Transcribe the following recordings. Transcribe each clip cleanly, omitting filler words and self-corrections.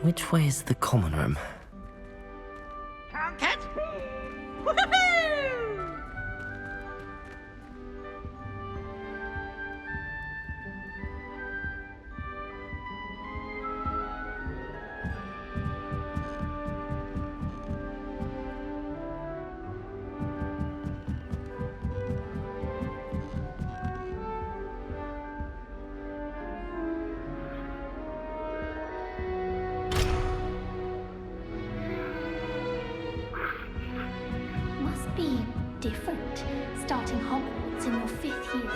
Which way is the common room? Must be different, starting Hogwarts in your 5th year.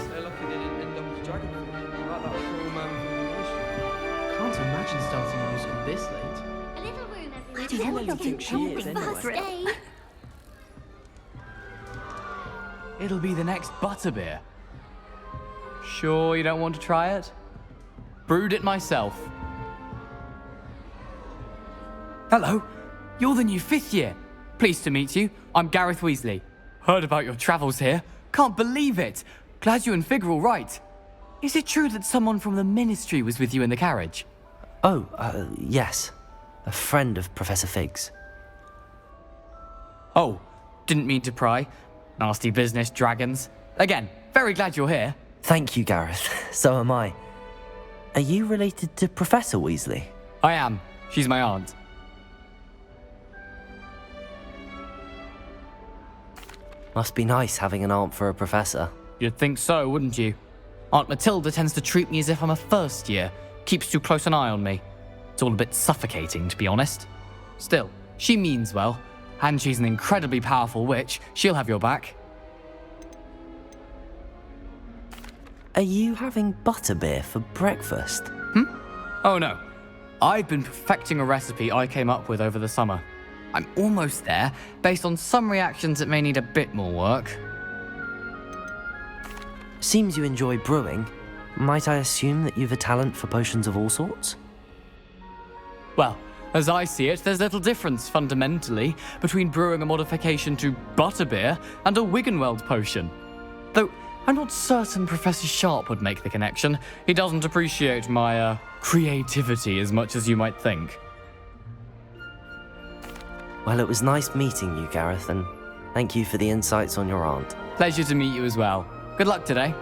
They're lucky they didn't end up with dragonfish. Like that poor man from the ministry. Can't imagine starting a musical this late. A little room, everyone. I don't really think she is anyway. It'll be the next butterbeer. Sure you don't want to try it? Brewed it myself. Hello, you're the new 5th year. Pleased to meet you. I'm Gareth Weasley. Heard about your travels here. Can't believe it. Glad you and Fig are all right. Is it true that someone from the Ministry was with you in the carriage? Oh, yes. A friend of Professor Fig's. Oh, didn't mean to pry. Nasty business, dragons. Again, very glad you're here. Thank you, Gareth. So am I. Are you related to Professor Weasley? I am. She's my aunt. Must be nice having an aunt for a professor. You'd think so, wouldn't you? Aunt Matilda tends to treat me as if I'm a first year. Keeps too close an eye on me. It's all a bit suffocating, to be honest. Still, she means well. And she's an incredibly powerful witch. She'll have your back. Are you having butterbeer for breakfast? Oh no. I've been perfecting a recipe I came up with over the summer. I'm almost there, based on some reactions that may need a bit more work. Seems you enjoy brewing. Might I assume that you've a talent for potions of all sorts? Well, as I see it, there's little difference, fundamentally, between brewing a modification to butterbeer and a Wiggenweld potion. Though, I'm not certain Professor Sharp would make the connection. He doesn't appreciate my, creativity as much as you might think. Well, it was nice meeting you, Gareth, and thank you for the insights on your aunt. Pleasure to meet you as well. Good luck today.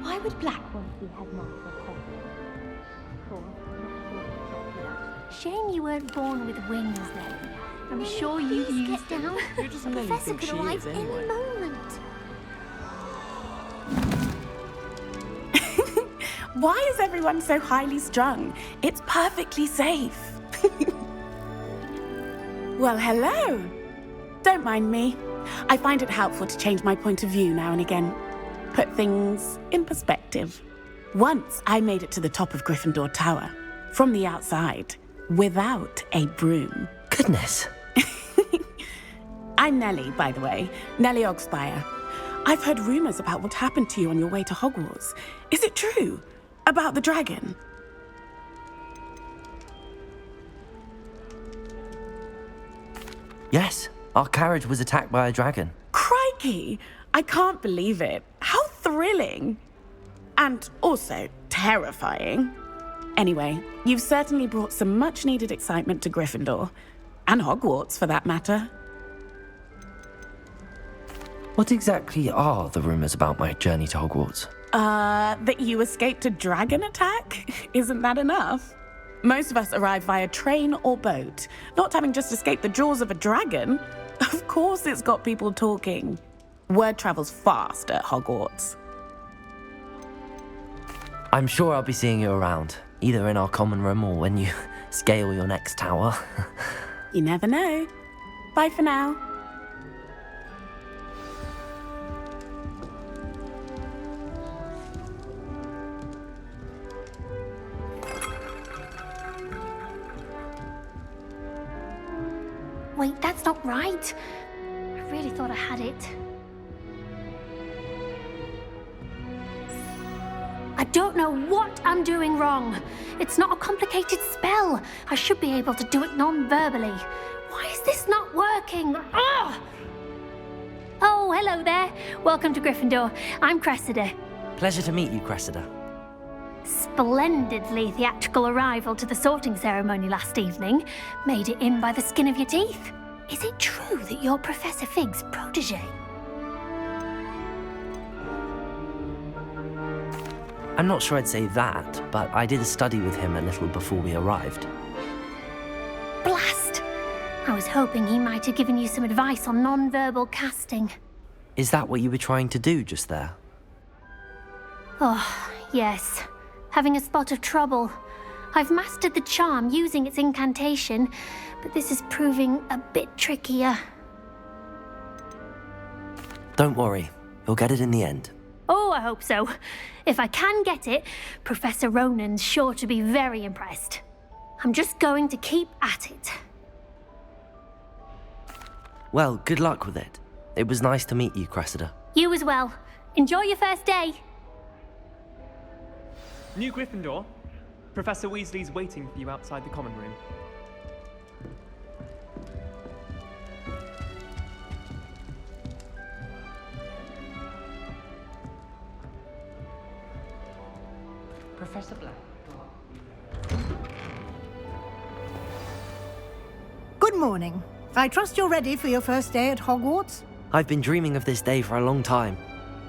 Why would Blackwell be headmaster of Hogwarts? Shame you weren't born with wings then. I'm sure you used get down. Who doesn't The really professor think could she arrive is any anyway? moment. Why is everyone so highly strung? It's perfectly safe. Well, hello. Don't mind me. I find it helpful to change my point of view now and again. Put things in perspective. Once I made it to the top of Gryffindor Tower, from the outside, without a broom. Goodness. I'm Nellie, by the way. Nellie Ogspire. I've heard rumors about what happened to you on your way to Hogwarts. Is it true? About the dragon? Yes, our carriage was attacked by a dragon. Crikey! I can't believe it. How thrilling! And also terrifying. Anyway, you've certainly brought some much-needed excitement to Gryffindor. And Hogwarts, for that matter. What exactly are the rumors about my journey to Hogwarts? That you escaped a dragon attack? Isn't that enough? Most of us arrive via train or boat, not having just escaped the jaws of a dragon. Of course it's got people talking. Word travels fast at Hogwarts. I'm sure I'll be seeing you around, either in our common room or when you scale your next tower. You never know. Bye for now. Wait, that's not right. I really thought I had it. I don't know what I'm doing wrong. It's not a complicated spell. I should be able to do it non-verbally. Why is this not working? Ugh! Oh, hello there. Welcome to Gryffindor. I'm Cressida. Pleasure to meet you, Cressida. Splendidly theatrical arrival to the sorting ceremony last evening. Made it in by the skin of your teeth. Is it true that you're Professor Fig's protege? I'm not sure I'd say that, but I did study with him a little before we arrived. Blast! I was hoping he might have given you some advice on non-verbal casting. Is that what you were trying to do just there? Oh, yes. Having a spot of trouble. I've mastered the charm using its incantation, but this is proving a bit trickier. Don't worry, you'll get it in the end. Oh, I hope so. If I can get it, Professor Ronan's sure to be very impressed. I'm just going to keep at it. Well, good luck with it. It was nice to meet you, Cressida. You as well. Enjoy your first day. New Gryffindor, Professor Weasley's waiting for you outside the common room. Professor Black. Good morning. I trust you're ready for your first day at Hogwarts? I've been dreaming of this day for a long time.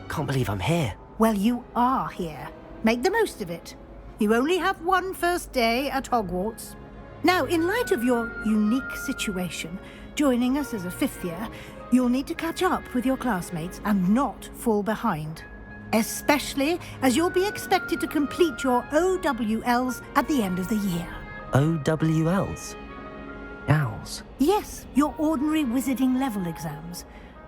Can't believe I'm here. Well, you are here. Make the most of it. You only have one first day at Hogwarts. Now, in light of your unique situation, joining us as a fifth year, you'll need to catch up with your classmates and not fall behind. Especially as you'll be expected to complete your OWLs at the end of the year. OWLs? Owls? Yes, your ordinary wizarding level exams.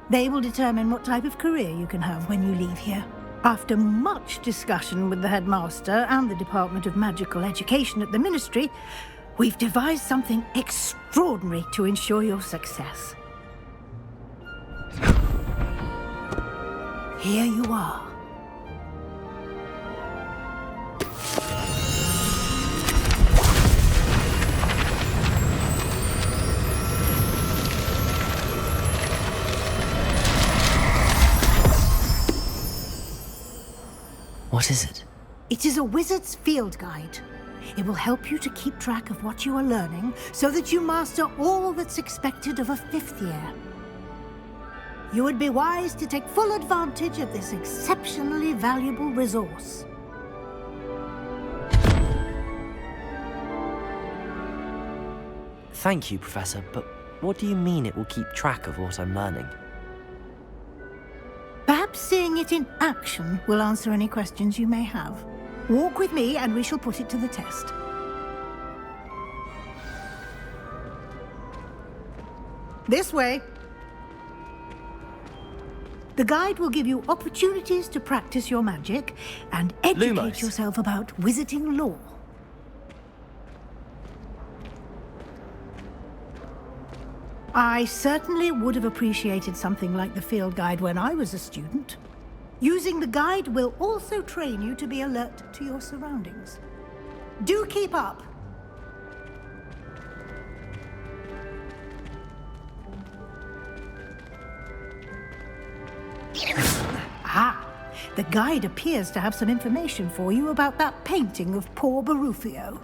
They will determine what type of career you can have when you leave here. After much discussion with the headmaster and the Department of Magical Education at the Ministry, we've devised something extraordinary to ensure your success. Here you are. What is it? It is a wizard's field guide. It will help you to keep track of what you are learning so that you master all that's expected of a fifth year. You would be wise to take full advantage of this exceptionally valuable resource. Thank you, Professor, but what do you mean it will keep track of what I'm learning? Perhaps seeing it in action will answer any questions you may have. Walk with me and we shall put it to the test. This way. The guide will give you opportunities to practice your magic and educate Lumos. yourself about wizarding lore. I certainly would have appreciated something like the field guide when I was a student. Using the guide will also train you to be alert to your surroundings. Do keep up. The guide appears to have some information for you about that painting of poor Barufio.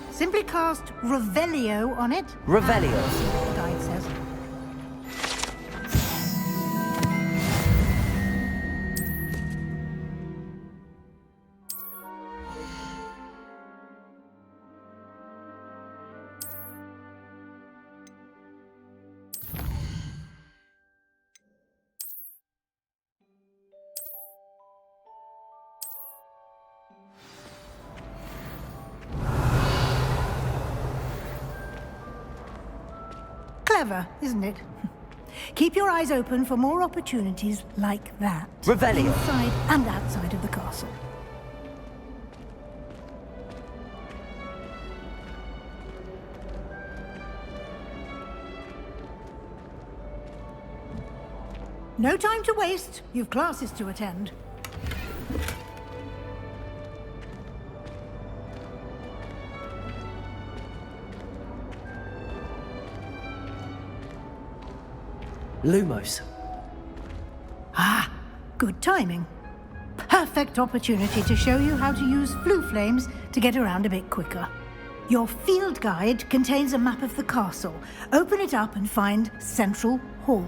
Simply cast Revelio on it. Revelio? The guide says. Clever, isn't it? Keep your eyes open for more opportunities like that. Revelio. Inside and outside of the castle. No time to waste. You've classes to attend. Lumos. Ah, good timing. Perfect opportunity to show you how to use flue flames to get around a bit quicker. Your field guide contains a map of the castle. Open it up and find Central Hall.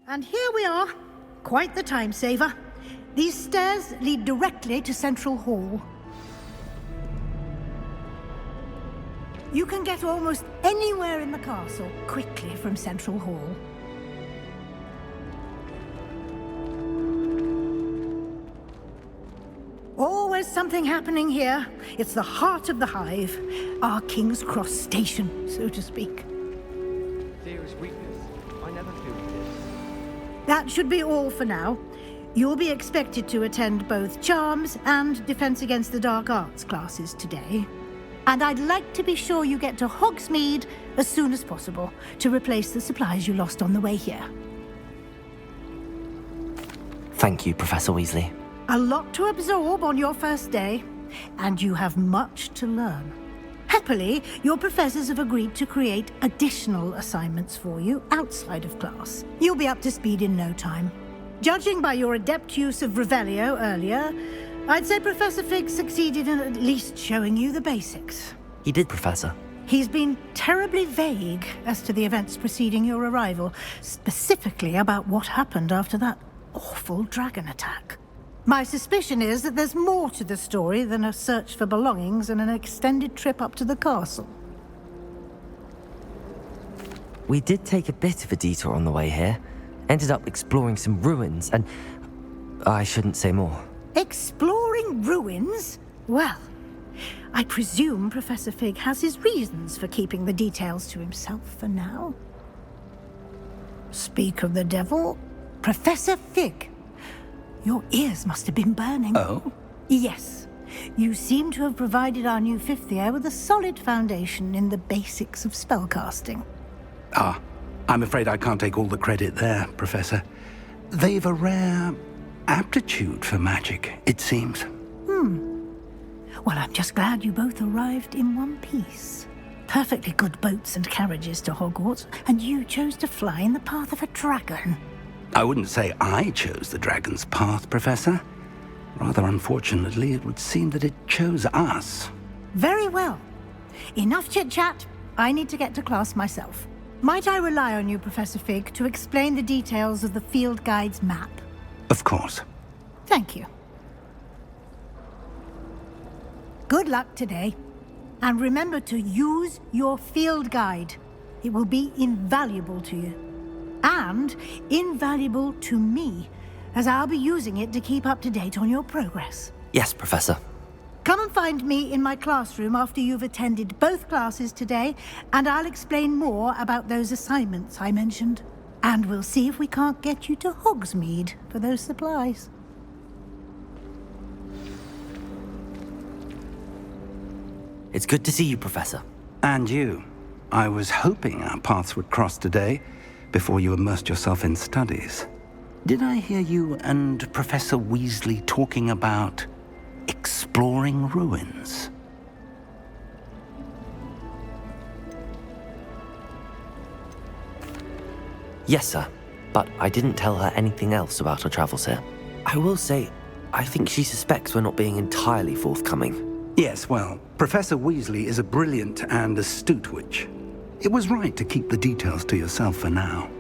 And here we are. Quite the time saver. These stairs lead directly to Central Hall. You can get almost anywhere in the castle quickly from Central Hall. Always something happening here. It's the heart of the hive. Our King's Cross station, so to speak. Fear is weakness. I never feel this. That should be all for now. You'll be expected to attend both Charms and Defense Against the Dark Arts classes today. And I'd like to be sure you get to Hogsmeade as soon as possible to replace the supplies you lost on the way here. Thank you, Professor Weasley. A lot to absorb on your first day, and you have much to learn. Happily, your professors have agreed to create additional assignments for you outside of class. You'll be up to speed in no time. Judging by your adept use of Revelio earlier, I'd say Professor Fig succeeded in at least showing you the basics. He did, Professor. He's been terribly vague as to the events preceding your arrival, specifically about what happened after that awful dragon attack. My suspicion is that there's more to the story than a search for belongings and an extended trip up to the castle. We did take a bit of a detour on the way here. Ended up exploring some ruins and... I shouldn't say more. Exploring ruins? Well, I presume Professor Fig has his reasons for keeping the details to himself for now. Speak of the devil, Professor Fig. Your ears must have been burning. Oh? Yes. You seem to have provided our new fifth year with a solid foundation in the basics of spellcasting. Ah, I'm afraid I can't take all the credit there, Professor. They've a rare aptitude for magic, it seems. Well, I'm just glad you both arrived in one piece. Perfectly good boats and carriages to Hogwarts, and you chose to fly in the path of a dragon. I wouldn't say I chose the dragon's path, Professor. Rather unfortunately, it would seem that it chose us. Very well. Enough chit-chat. I need to get to class myself. Might I rely on you, Professor Fig, to explain the details of the field guide's map? Of course. Thank you. Good luck today. And remember to use your field guide. It will be invaluable to you. And invaluable to me, as I'll be using it to keep up to date on your progress. Yes, Professor. Come and find me in my classroom after you've attended both classes today, and I'll explain more about those assignments I mentioned. And we'll see if we can't get you to Hogsmeade for those supplies. It's good to see you, Professor. And you. I was hoping our paths would cross today, before you immersed yourself in studies. Did I hear you and Professor Weasley talking about exploring ruins? Yes, sir. But I didn't tell her anything else about our travels here. I will say, I think she suspects we're not being entirely forthcoming. Yes, well, Professor Weasley is a brilliant and astute witch. It was right to keep the details to yourself for now.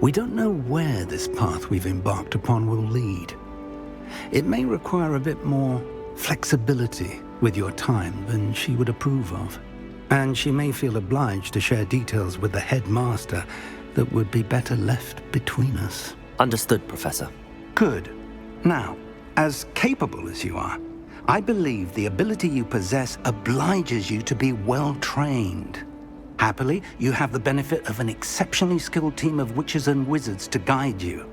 We don't know where this path we've embarked upon will lead. It may require a bit more flexibility with your time than she would approve of. And she may feel obliged to share details with the headmaster that would be better left between us. Understood, Professor. Good. Now, as capable as you are, I believe the ability you possess obliges you to be well trained. Happily, you have the benefit of an exceptionally skilled team of witches and wizards to guide you.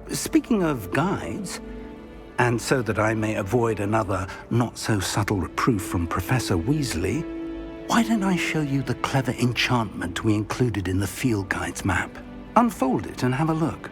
Speaking of guides, and so that I may avoid another not-so-subtle reproof from Professor Weasley, why don't I show you the clever enchantment we included in the field guide's map? Unfold it and have a look.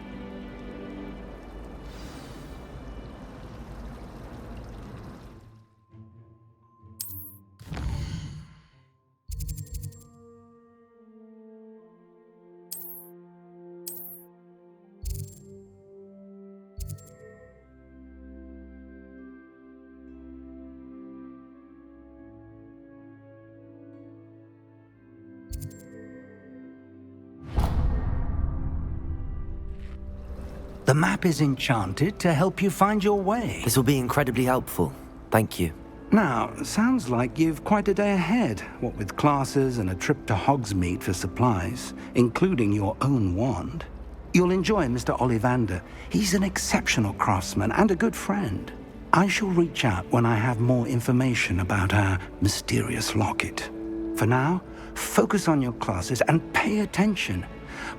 The map is enchanted to help you find your way. This will be incredibly helpful. Thank you. Now, sounds like you've quite a day ahead, what with classes and a trip to Hogsmeade for supplies, including your own wand. You'll enjoy Mr. Ollivander. He's an exceptional craftsman and a good friend. I shall reach out when I have more information about our mysterious locket. For now, focus on your classes and pay attention.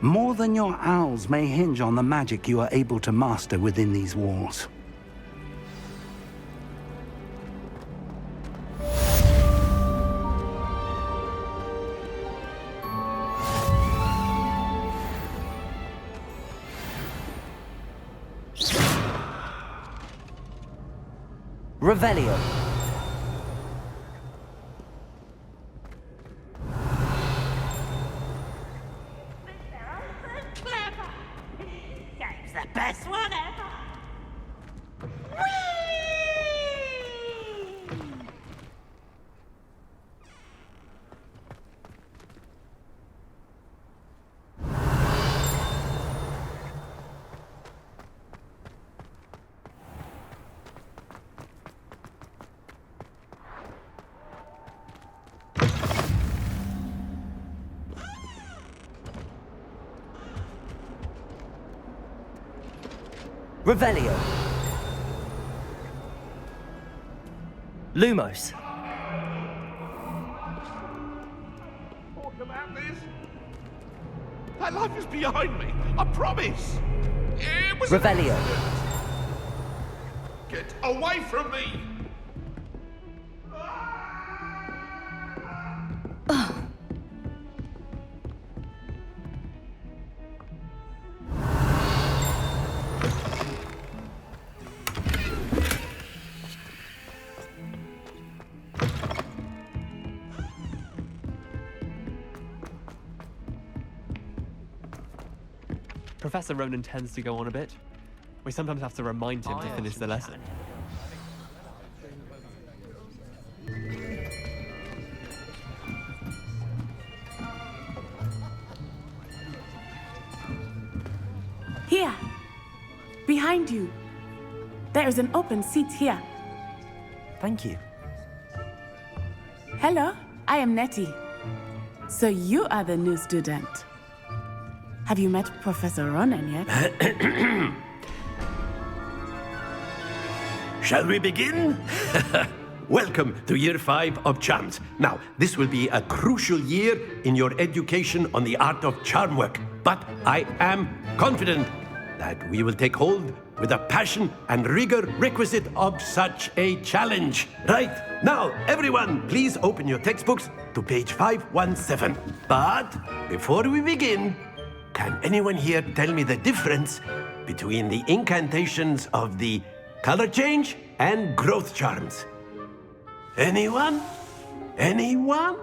More than your owls may hinge on the magic you are able to master within these walls. Revelio. The best one ever! Revelio. Lumos. Talk about this. That life is behind me. I promise. It was Revelio. Get away from me. Professor Ronan tends to go on a bit. We sometimes have to remind him to finish the lesson. Here. Behind you. There is an open seat here. Thank you. Hello, I am Nettie. So you are the new student. Have you met Professor Ronan yet? Shall we begin? Welcome to Year 5 of Charms. Now, this will be a crucial year in your education on the art of charm work, but I am confident that we will take hold with the passion and rigor requisite of such a challenge. Right, now, everyone, please open your textbooks to page 517. But before we begin, can anyone here tell me the difference between the incantations of the color change and growth charms? Anyone? Anyone?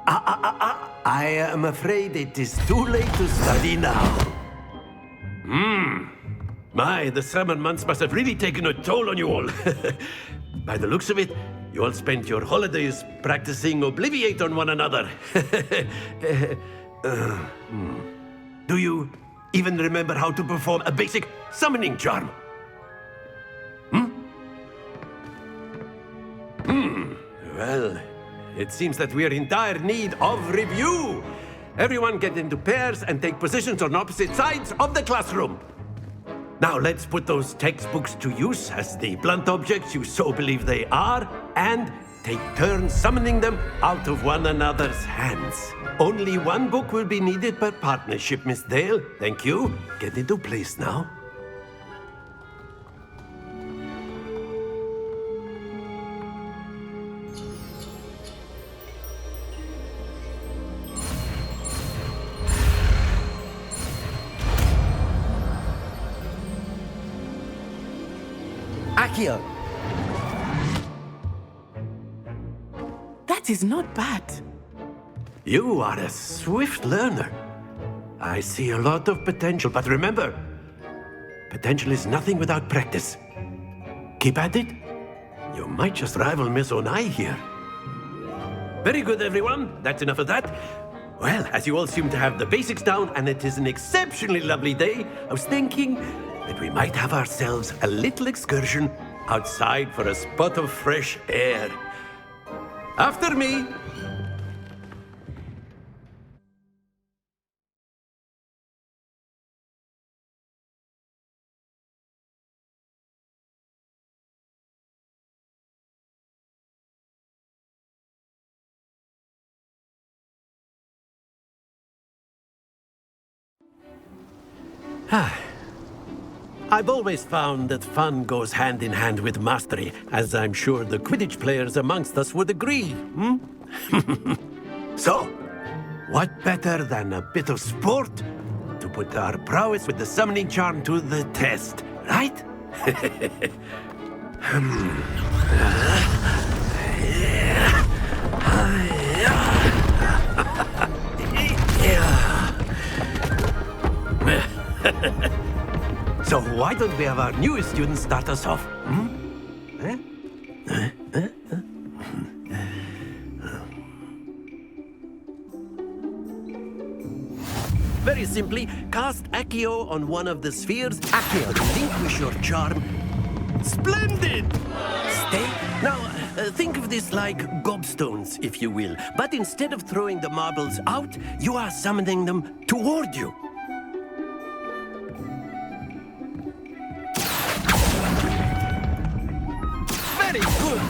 I am afraid it is too late to study now. My, the summer months must have really taken a toll on you all. By the looks of it, you all spent your holidays practicing Obliviate on one another. Do you even remember how to perform a basic summoning charm? Well, it seems that we are in dire need of review. everyone get into pairs and take positions on opposite sides of the classroom. Now let's put those textbooks to use as the blunt objects you so believe they are, and take turns summoning them out of one another's hands. Only one book will be needed per partnership, Miss Dale. Thank you. Get into place now. Accio! That is not bad. You are a swift learner. I see a lot of potential, but remember, potential is nothing without practice. Keep at it. You might just rival Miss Onai here. Very good, everyone. That's enough of that. Well, as you all seem to have the basics down, and it is an exceptionally lovely day, I was thinking that we might have ourselves a little excursion outside for a spot of fresh air. After me. I've always found that fun goes hand in hand with mastery, as I'm sure the Quidditch players amongst us would agree, So, what better than a bit of sport to put our prowess with the summoning charm to the test, right? So why don't we have our newest student start us off? Very simply, cast Accio on one of the spheres. Accio, relinquish your charm. Splendid! Stay. Now, think of this like gobstones, if you will. But instead of throwing the marbles out, you are summoning them toward you. Very good!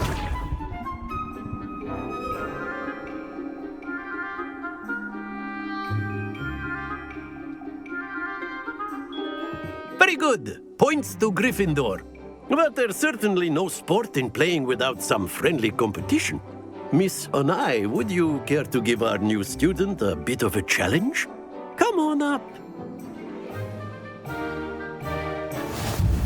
Very good! Points to Gryffindor. But there's certainly no sport in playing without some friendly competition. Miss Onai, would you care to give our new student a bit of a challenge? Come on up.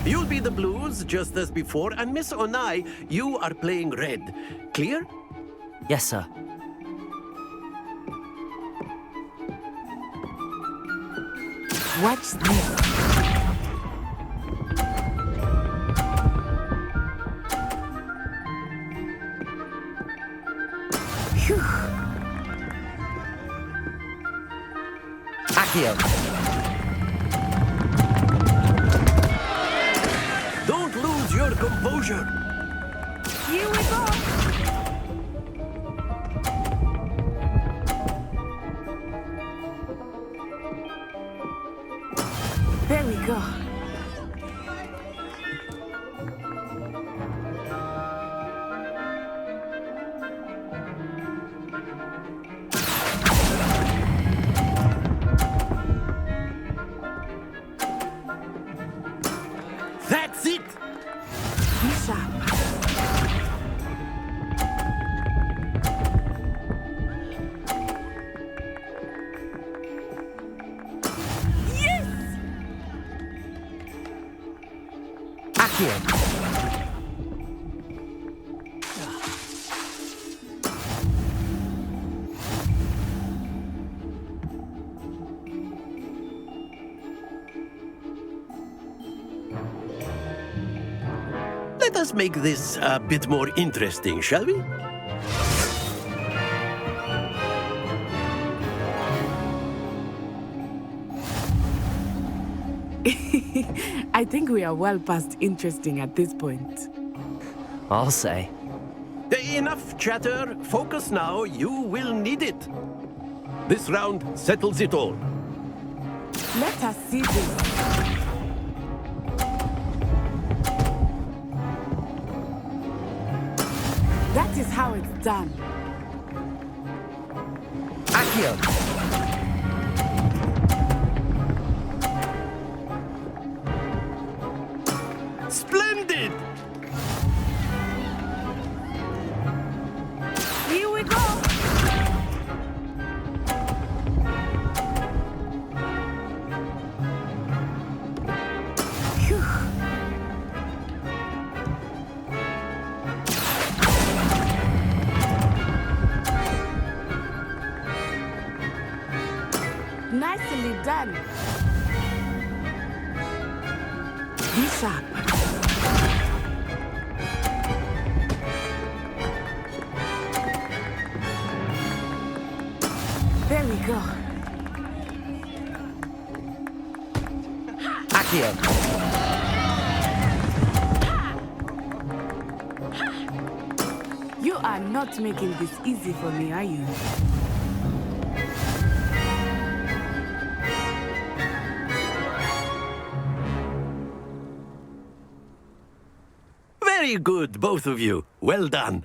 You'll be the blues, just as before, and Miss Onai, you are playing red. Clear? Yes, sir. What's this? Phew. Accio! Don't lose your composure. Here we go. There we go. That's it! Be sharp. Accio! Let us make this a bit more interesting, shall we? I think we are well past interesting at this point. I'll say. Enough chatter. Focus now. You will need it. This round settles it all. Let us see this. That is how it's done. Accio! Splendid! Here we go. Phew. Nicely done. Be sharp. There we go. Accio! You are not making this easy for me, are you? Very good, both of you. Well done.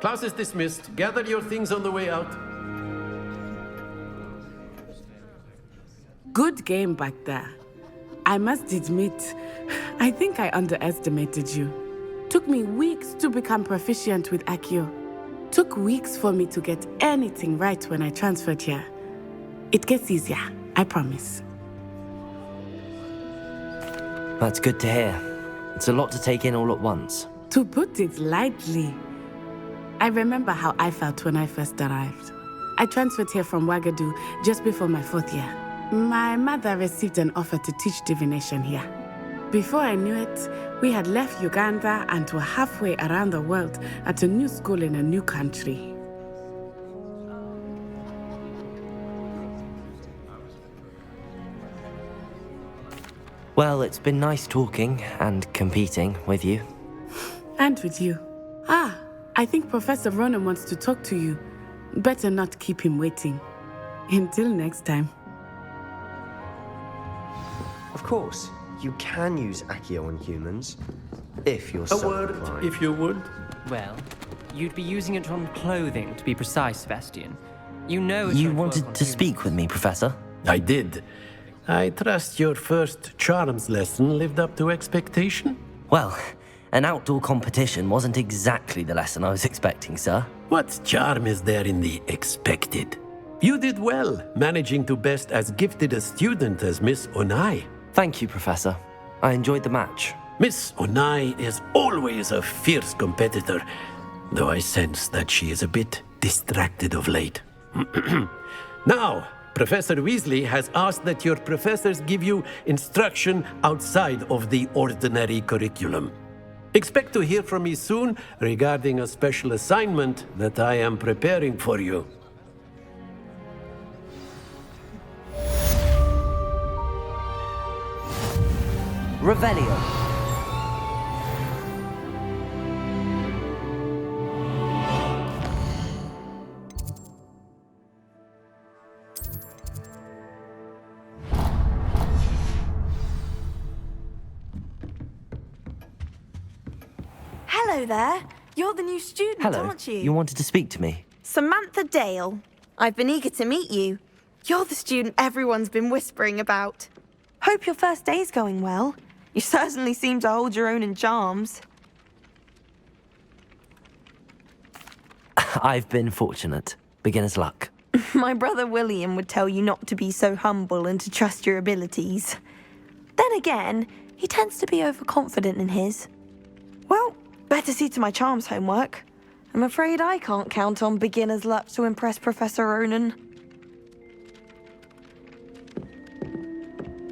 Class is dismissed. Gather your things on the way out. Good game back there. I must admit, I think I underestimated you. Took me weeks to become proficient with Accio. Took weeks for me to get anything right when I transferred here. It gets easier, I promise. That's good to hear. It's a lot to take in all at once. To put it lightly, I remember how I felt when I first arrived. I transferred here from Ouagadougou just before my 4th year. My mother received an offer to teach divination here. Before I knew it, we had left Uganda and were halfway around the world at a new school in a new country. Well, it's been nice talking and competing with you. And with you. Ah, I think Professor Ronan wants to talk to you. Better not keep him waiting. Until next time. Of course, you can use Accio on humans, if you're so A word, inclined. if you would. Well, you'd be using it on clothing, to be precise, Sebastian. You know it You won't work wanted on to humans. speak with me, Professor? I did. I trust your first charms lesson lived up to expectation? Well, an outdoor competition wasn't exactly the lesson I was expecting, sir. What charm is there in the expected? You did well, managing to best as gifted a student as Miss Onai. Thank you, Professor. I enjoyed the match. Miss Onai is always a fierce competitor, though I sense that she is a bit distracted of late. Now, Professor Weasley has asked that your professors give you instruction outside of the ordinary curriculum. Expect to hear from me soon regarding a special assignment that I am preparing for you. Revelio. Hello there. You're the new student, Hello. aren't you? You wanted to speak to me? Samantha Dale. I've been eager to meet you. You're the student everyone's been whispering about. Hope your first day's going well. You certainly seem to hold your own in charms. I've been fortunate. Beginner's luck. My brother William would tell you not to be so humble and to trust your abilities. Then again, he tends to be overconfident in his. Well, better see to my charms homework. I'm afraid I can't count on beginner's luck to impress Professor Ronan.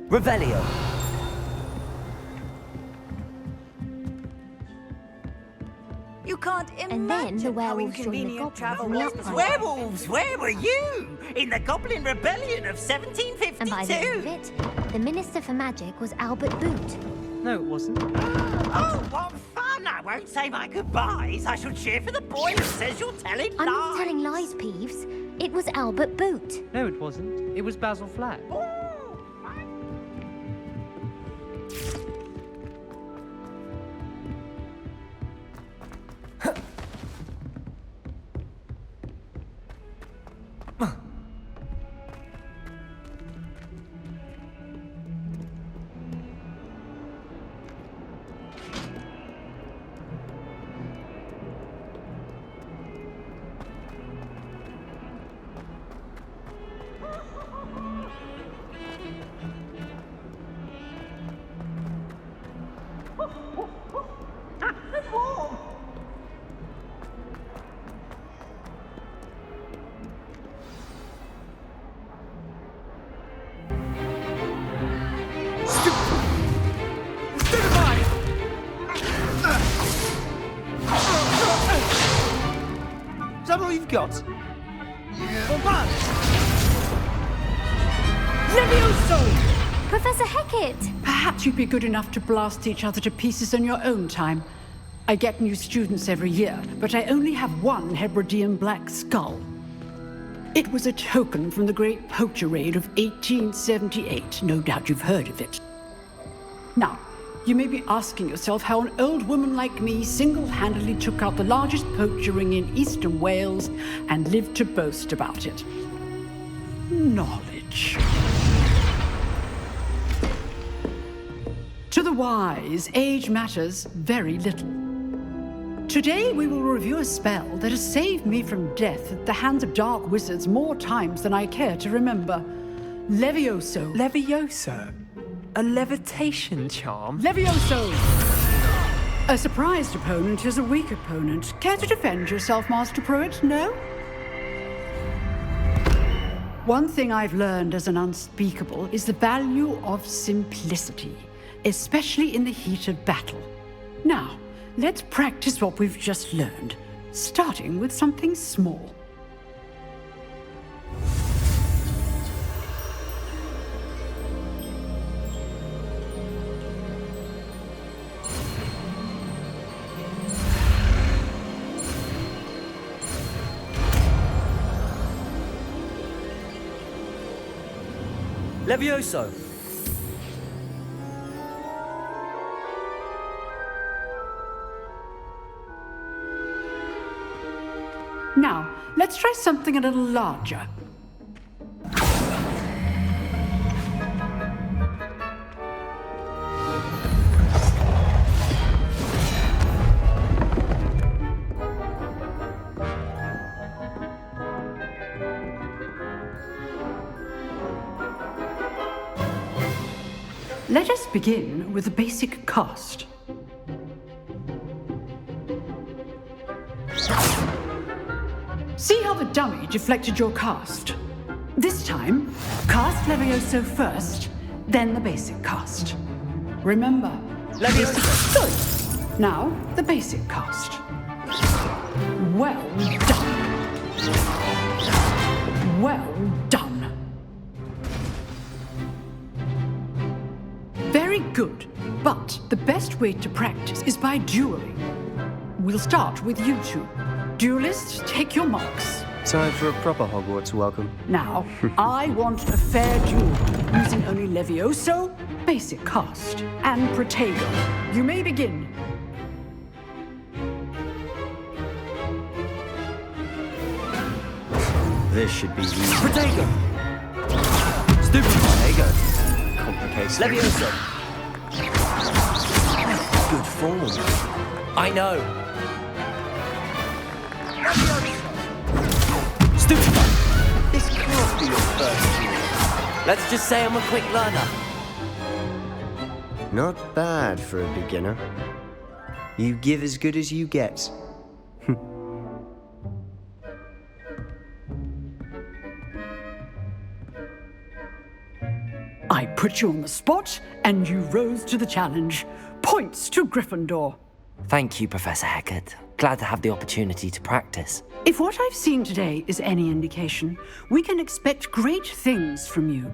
Revelio. You can't can't imagine And then the how werewolves joined the inconvenient goblins travel and the was. uprising. Werewolves, where were you? In the Goblin Rebellion of 1752? And by the end of it, the Minister for Magic was Albert Boot. No, it wasn't. Oh, what fun! I won't say my goodbyes. I shall cheer for the boy who says you're telling lies. I'm not telling lies, Peeves. It was Albert Boot. No, it wasn't. It was Basil Flack. Is that all you've got? Levioso! Professor Hecat! Perhaps you'd be good enough to blast each other to pieces on your own time. I get new students every year, but I only have one Hebridean black skull. It was a token from the Great Poacher Raid of 1878. No doubt you've heard of it. Now, you may be asking yourself how an old woman like me single-handedly took out the largest poacher ring in eastern Wales and lived to boast about it. Knowledge. To the wise, age matters very little. Today we will review a spell that has saved me from death at the hands of dark wizards more times than I care to remember. Levioso. Levioso? A levitation charm? Levioso! A surprised opponent is a weak opponent. Care to defend yourself, Master Pruitt? No? One thing I've learned as an unspeakable is the value of simplicity, especially in the heat of battle. Now, let's practice what we've just learned, starting with something small. Levioso! Now, let's try something a little larger. Let us begin with the basic cast. See how the dummy deflected your cast? This time, cast Levioso first, then the basic cast. Remember, Levioso. Good. Now, the basic cast. Well done. Well done. Very good, but the best way to practice is by dueling. We'll start with you two. Duelists, take your marks. Time for a proper Hogwarts welcome. Now, I want a fair duel, using only Levioso, basic cast, and Protego. You may begin. This should be easy. Protego! Stupid Protego! Complicated. Levioso! Good form. I know. Stupid! This can't be your first duel. Let's just say I'm a quick learner. Not bad for a beginner. You give as good as you get. I put you on the spot, and you rose to the challenge. Points to Gryffindor. Thank you, Professor Hecat. Glad to have the opportunity to practice. If what I've seen today is any indication, we can expect great things from you.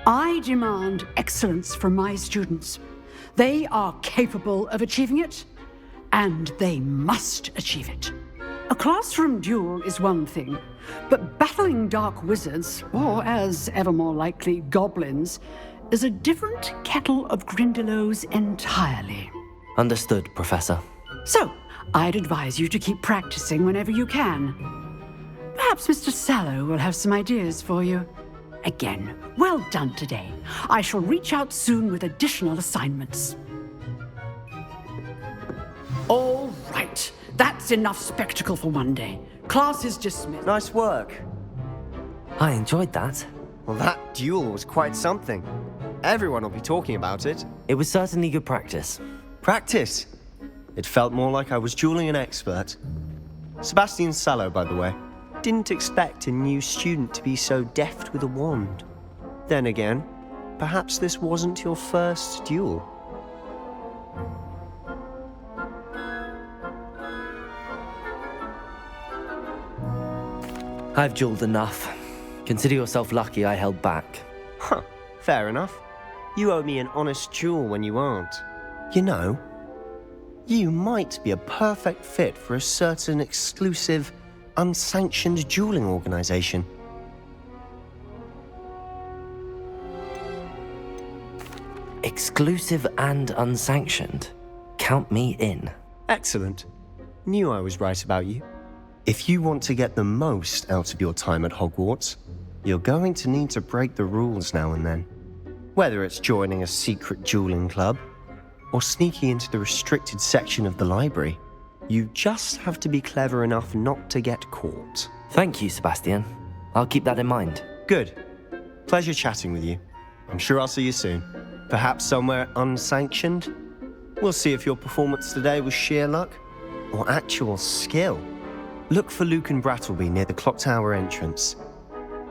I demand excellence from my students. They are capable of achieving it, and they must achieve it. A classroom duel is one thing, but battling dark wizards, or as ever more likely, goblins, is a different kettle of Grindylows entirely. Understood, Professor. So, I'd advise you to keep practicing whenever you can. Perhaps Mr. Sallow will have some ideas for you. Again, well done today. I shall reach out soon with additional assignments. All right, that's enough spectacle for one day. Class is dismissed. Nice work. I enjoyed that. Well, that duel was quite something. Everyone will be talking about it. It was certainly good practice. Practice? It felt more like I was dueling an expert. Sebastian Sallow, by the way. Didn't expect a new student to be so deft with a wand. Then again, perhaps this wasn't your first duel. I've dueled enough. Consider yourself lucky I held back. Huh, fair enough. You owe me an honest duel when you aren't. You know, you might be a perfect fit for a certain exclusive, unsanctioned dueling organization. Exclusive and unsanctioned. Count me in. Excellent. Knew I was right about you. If you want to get the most out of your time at Hogwarts, you're going to need to break the rules now and then. Whether it's joining a secret dueling club, or sneaking into the restricted section of the library, you just have to be clever enough not to get caught. Thank you, Sebastian. I'll keep that in mind. Good. Pleasure chatting with you. I'm sure I'll see you soon. Perhaps somewhere unsanctioned? We'll see if your performance today was sheer luck, or actual skill. Look for Luke and Brattleby near the clock tower entrance,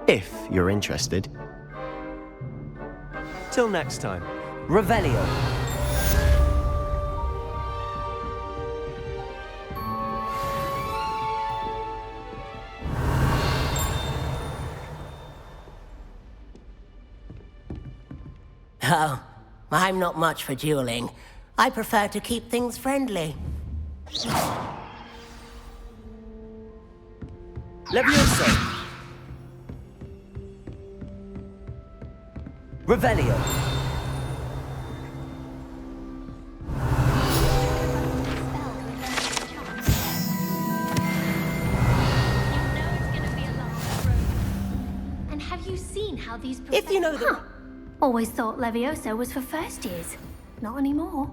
if you're interested. Till next time. Revelio. Oh, I'm not much for dueling. I prefer to keep things friendly. Levioso! Revelio! And have you seen how these... If you know the... Always thought Levioso was for first years. Not anymore.